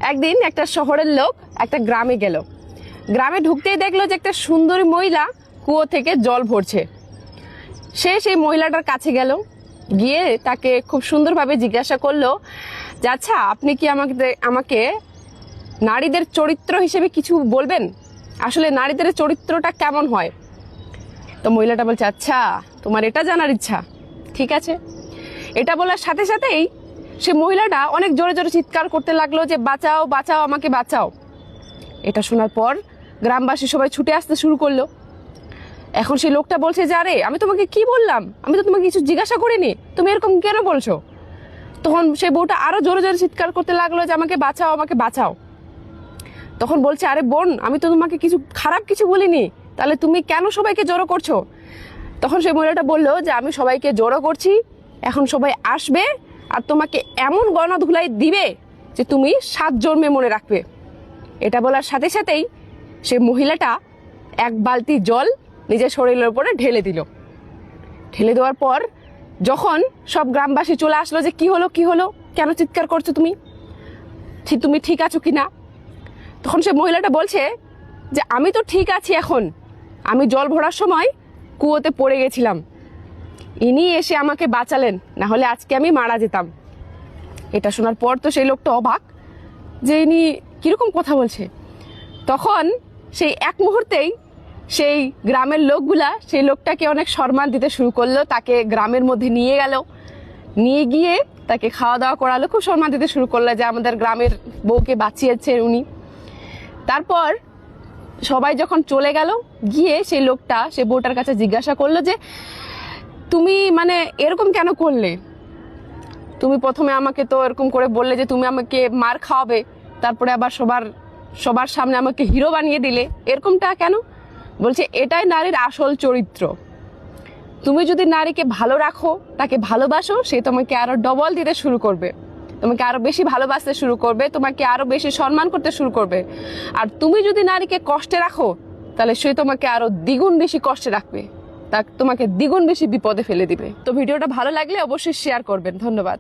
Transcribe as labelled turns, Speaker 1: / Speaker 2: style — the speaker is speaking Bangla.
Speaker 1: একদিন একটা শহরের লোক একটা গ্রামে গেল। গ্রামে ঢুকতেই দেখলো যে একটা সুন্দরী মহিলা কুয়ো থেকে জল ভরছে। সে সেই মহিলাটার কাছে গেল, গিয়ে তাকে খুব সুন্দরভাবে জিজ্ঞাসা করলো যে আচ্ছা, আপনি কি আমাকে নারীদের চরিত্র হিসেবে কিছু বলবেন? আসলে নারীদের চরিত্রটা কেমন হয়? তো মহিলাটা বলছে, আচ্ছা তোমার এটা জানার ইচ্ছা, ঠিক আছে। এটা বলার সাথে সাথেই সে মহিলাটা অনেক জোরে জোরে চিৎকার করতে লাগলো যে বাঁচাও বাঁচাও, আমাকে বাঁচাও। এটা শোনার পর গ্রামবাসী সবাই ছুটে আসতে শুরু করলো। এখন সেই লোকটা বলছে যে আরে, আমি তোমাকে কি বললাম? আমি তো তোমাকে কিছু জিজ্ঞাসা করিনি, তুমি এরকম কেন বলছো? তখন সেই বউটা আরো জোরে জোরে চিৎকার করতে লাগলো যে আমাকে বাঁচাও, আমাকে বাঁচাও। তখন বলছে, আরে বোন, আমি তো তোমাকে কিছু খারাপ কিছু বলিনি, তাহলে তুমি কেন সবাইকে জড়ো করছো? তখন সেই মহিলাটা বললো যে আমি সবাইকে জড়ো করছি, এখন সবাই আসবে আর তোমাকে এমন গণা ধুলাই দিবে যে তুমি 7 জন্মে মনে রাখবে। এটা বলার সাথে সাথেই সে মহিলাটা এক বালতি জল নিজের শরীরের উপরে ঢেলে দিল। ঢেলে দেওয়ার পর যখন সব গ্রামবাসী চলে আসলো যে কি হলো, কেন চিৎকার করছো তুমি ঠিক আছো কিনা? তখন সে মহিলাটা বলছে যে আমি তো ঠিক আছি, এখন আমি জল ভরার সময় কুয়োতে পড়ে গেছিলাম, ইনি এসে আমাকে বাঁচালেন, না হলে আজকে আমি মারা যেতাম। এটা শোনার পর তো সেই লোকটা অবাক যে ইনি কিরকম কথা বলছে। তখন সেই এক মুহূর্তেই সেই গ্রামের লোকগুলা সেই লোকটাকে অনেক সম্মান দিতে শুরু করলো, তাকে গ্রামের মধ্যে নিয়ে গেল, নিয়ে গিয়ে তাকে খাওয়া দাওয়া করালো, খুব সম্মান দিতে শুরু করলো যে আমাদের গ্রামের বউকে বাঁচিয়েছেন উনি। তারপর সবাই যখন চলে গেল, গিয়ে সেই লোকটা সেই বউটার কাছে জিজ্ঞাসা করলো যে তুমি মানে এরকম কেন করলে? তুমি প্রথমে আমাকে তো এরকম করে বললে যে তুমি আমাকে মার খাওয়াবে, তারপরে আবার সবার সামনে আমাকে হিরো বানিয়ে দিলে, এরকমটা কেন? বলছে এটাই নারীর আসল চরিত্র। তুমি যদি নারীকে ভালো রাখো, তাকে ভালোবাসো, সে তোমাকে আরো ডবল দিতে শুরু করবে, তোমাকে আরো বেশি ভালোবাসতে শুরু করবে, তোমাকে আরো বেশি সম্মান করতে শুরু করবে। আর তুমি যদি নারীকে কষ্টে রাখো, তাহলে সে তোমাকে আরো দ্বিগুণ বেশি কষ্টে রাখবে, তা তোমাকে দ্বিগুণ বেশি বিপদে ফেলে দিবে। তো ভিডিওটা ভালো লাগলে অবশ্যই শেয়ার করবেন। ধন্যবাদ।